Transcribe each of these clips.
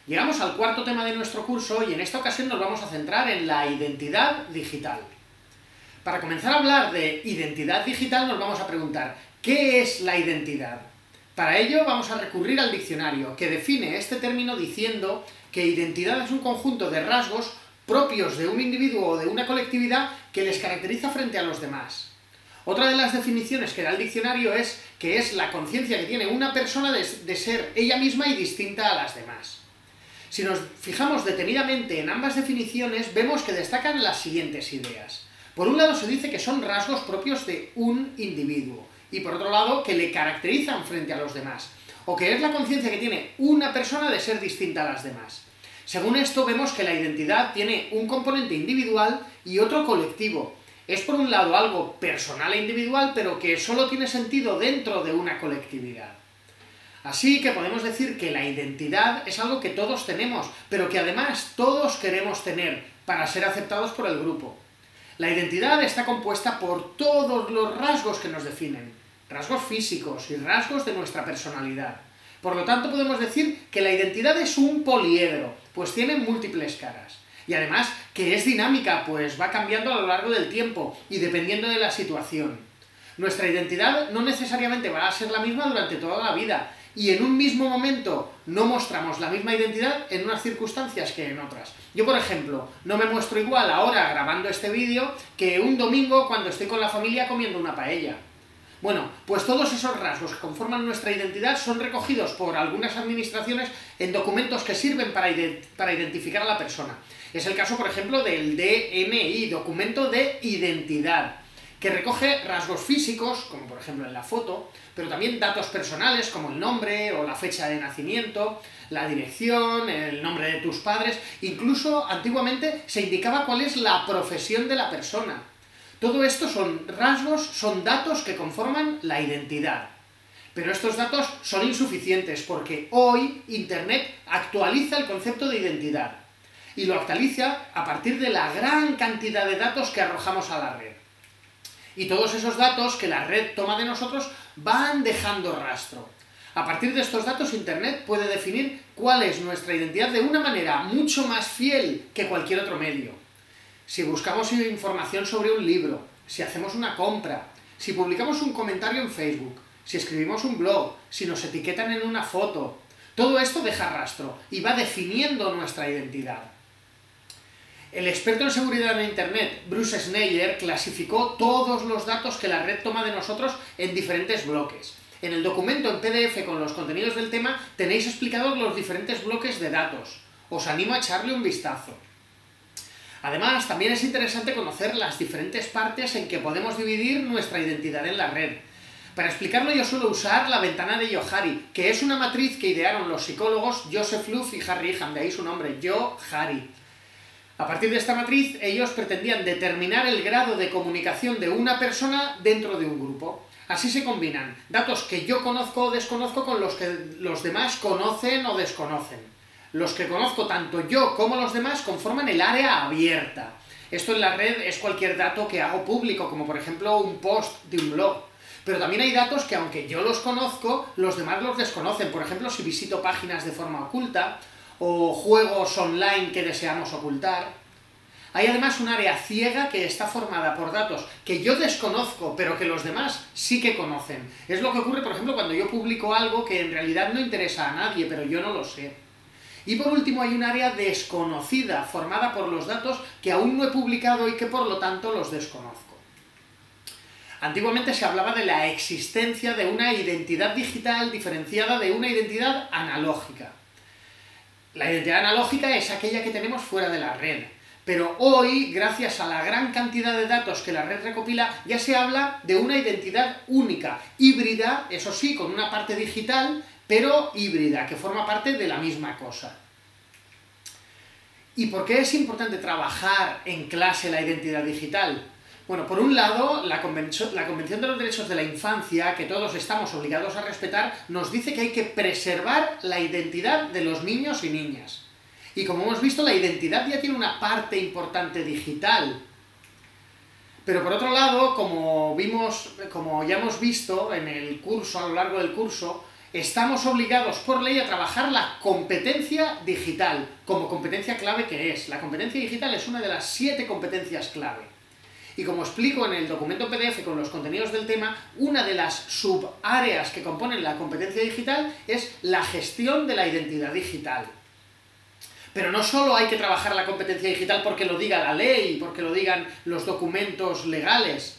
Llegamos al cuarto tema de nuestro curso y en esta ocasión nos vamos a centrar en la identidad digital. Para comenzar a hablar de identidad digital nos vamos a preguntar, ¿qué es la identidad? Para ello vamos a recurrir al diccionario, que define este término diciendo que identidad es un conjunto de rasgos propios de un individuo o de una colectividad que les caracteriza frente a los demás. Otra de las definiciones que da el diccionario es que es la conciencia que tiene una persona de ser ella misma y distinta a las demás. Si nos fijamos detenidamente en ambas definiciones, vemos que destacan las siguientes ideas. Por un lado se dice que son rasgos propios de un individuo, y por otro lado que le caracterizan frente a los demás, o que es la conciencia que tiene una persona de ser distinta a las demás. Según esto vemos que la identidad tiene un componente individual y otro colectivo. Es por un lado algo personal e individual, pero que solo tiene sentido dentro de una colectividad. Así que podemos decir que la identidad es algo que todos tenemos, pero que además todos queremos tener para ser aceptados por el grupo. La identidad está compuesta por todos los rasgos que nos definen, rasgos físicos y rasgos de nuestra personalidad. Por lo tanto podemos decir que la identidad es un poliedro, pues tiene múltiples caras. Y además que es dinámica, pues va cambiando a lo largo del tiempo y dependiendo de la situación. Nuestra identidad no necesariamente va a ser la misma durante toda la vida, y en un mismo momento no mostramos la misma identidad en unas circunstancias que en otras. Yo, por ejemplo, no me muestro igual ahora grabando este vídeo que un domingo cuando estoy con la familia comiendo una paella. Bueno, pues todos esos rasgos que conforman nuestra identidad son recogidos por algunas administraciones en documentos que sirven para identificar a la persona. Es el caso, por ejemplo, del DNI, documento de identidad, que recoge rasgos físicos, como por ejemplo en la foto, pero también datos personales como el nombre o la fecha de nacimiento, la dirección, el nombre de tus padres, incluso antiguamente se indicaba cuál es la profesión de la persona. Todo esto son rasgos, son datos que conforman la identidad. Pero estos datos son insuficientes porque hoy Internet actualiza el concepto de identidad y lo actualiza a partir de la gran cantidad de datos que arrojamos a la red. Y todos esos datos que la red toma de nosotros van dejando rastro. A partir de estos datos, Internet puede definir cuál es nuestra identidad de una manera mucho más fiel que cualquier otro medio. Si buscamos información sobre un libro, si hacemos una compra, si publicamos un comentario en Facebook, si escribimos un blog, si nos etiquetan en una foto, todo esto deja rastro y va definiendo nuestra identidad. El experto en seguridad en Internet, Bruce Schneier, clasificó todos los datos que la red toma de nosotros en diferentes bloques. En el documento en PDF con los contenidos del tema tenéis explicados los diferentes bloques de datos. Os animo a echarle un vistazo. Además, también es interesante conocer las diferentes partes en que podemos dividir nuestra identidad en la red. Para explicarlo yo suelo usar la ventana de Johari, que es una matriz que idearon los psicólogos Joseph Luff y Harry Ham, de ahí su nombre, Johari. A partir de esta matriz, ellos pretendían determinar el grado de comunicación de una persona dentro de un grupo. Así se combinan datos que yo conozco o desconozco con los que los demás conocen o desconocen. Los que conozco tanto yo como los demás conforman el área abierta. Esto en la red es cualquier dato que hago público, como por ejemplo un post de un blog. Pero también hay datos que aunque yo los conozco, los demás los desconocen. Por ejemplo, si visito páginas de forma oculta, o juegos online que deseamos ocultar. Hay además un área ciega que está formada por datos que yo desconozco, pero que los demás sí que conocen. Es lo que ocurre, por ejemplo, cuando yo publico algo que en realidad no interesa a nadie, pero yo no lo sé. Y por último hay un área desconocida, formada por los datos que aún no he publicado y que por lo tanto los desconozco. Antiguamente se hablaba de la existencia de una identidad digital diferenciada de una identidad analógica. La identidad analógica es aquella que tenemos fuera de la red, pero hoy, gracias a la gran cantidad de datos que la red recopila, ya se habla de una identidad única, híbrida, eso sí, con una parte digital, pero híbrida, que forma parte de la misma cosa. ¿Y por qué es importante trabajar en clase la identidad digital? Bueno, por un lado, la Convención de los Derechos de la Infancia, que todos estamos obligados a respetar, nos dice que hay que preservar la identidad de los niños y niñas. Y como hemos visto, la identidad ya tiene una parte importante digital. Pero por otro lado, como ya hemos visto en el curso, a lo largo del curso, estamos obligados por ley a trabajar la competencia digital, como competencia clave que es. La competencia digital es una de las 7 competencias clave. Y como explico en el documento PDF con los contenidos del tema, una de las subáreas que componen la competencia digital es la gestión de la identidad digital. Pero no solo hay que trabajar la competencia digital porque lo diga la ley, porque lo digan los documentos legales.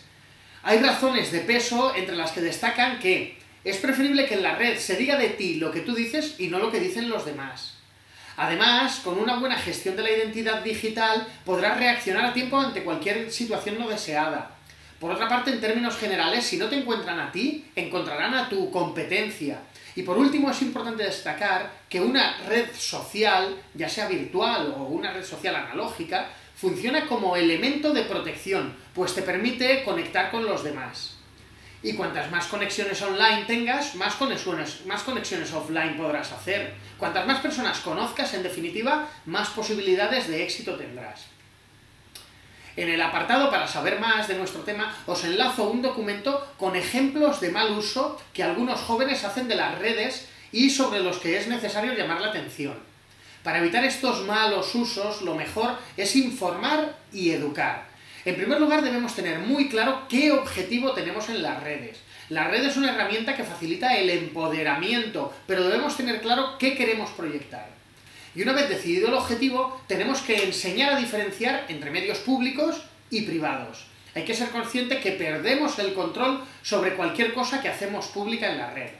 Hay razones de peso entre las que destacan que es preferible que en la red se diga de ti lo que tú dices y no lo que dicen los demás. Además, con una buena gestión de la identidad digital podrás reaccionar a tiempo ante cualquier situación no deseada. Por otra parte, en términos generales, si no te encuentran a ti, encontrarán a tu competencia. Y por último, es importante destacar que una red social, ya sea virtual o una red social analógica, funciona como elemento de protección, pues te permite conectar con los demás. Y cuantas más conexiones online tengas, más conexiones offline podrás hacer. Cuantas más personas conozcas, en definitiva, más posibilidades de éxito tendrás. En el apartado para saber más de nuestro tema, os enlazo un documento con ejemplos de mal uso que algunos jóvenes hacen de las redes y sobre los que es necesario llamar la atención. Para evitar estos malos usos, lo mejor es informar y educar. En primer lugar, debemos tener muy claro qué objetivo tenemos en las redes. La red es una herramienta que facilita el empoderamiento, pero debemos tener claro qué queremos proyectar. Y una vez decidido el objetivo, tenemos que enseñar a diferenciar entre medios públicos y privados. Hay que ser consciente que perdemos el control sobre cualquier cosa que hacemos pública en la red.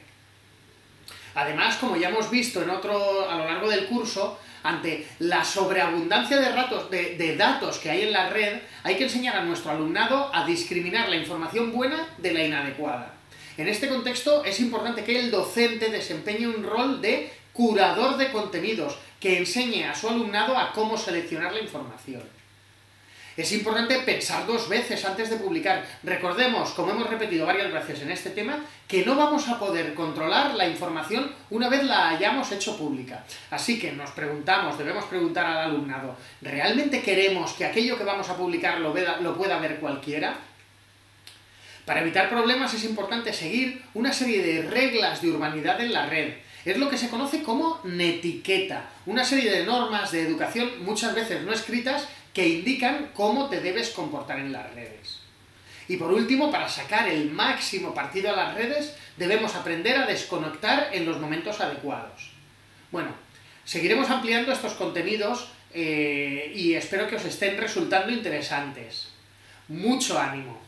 Además, como ya hemos visto a lo largo del curso, ante la sobreabundancia de datos que hay en la red, hay que enseñar a nuestro alumnado a discriminar la información buena de la inadecuada. En este contexto es importante que el docente desempeñe un rol de curador de contenidos, que enseñe a su alumnado a cómo seleccionar la información. Es importante pensar 2 veces antes de publicar. Recordemos, como hemos repetido varias veces en este tema, que no vamos a poder controlar la información una vez la hayamos hecho pública. Así que debemos preguntar al alumnado, ¿realmente queremos que aquello que vamos a publicar lo pueda ver cualquiera? Para evitar problemas es importante seguir una serie de reglas de urbanidad en la red. Es lo que se conoce como netiqueta, una serie de normas de educación muchas veces no escritas que indican cómo te debes comportar en las redes. Y por último, para sacar el máximo partido a las redes, debemos aprender a desconectar en los momentos adecuados. Bueno, seguiremos ampliando estos contenidos y espero que os estén resultando interesantes. ¡Mucho ánimo!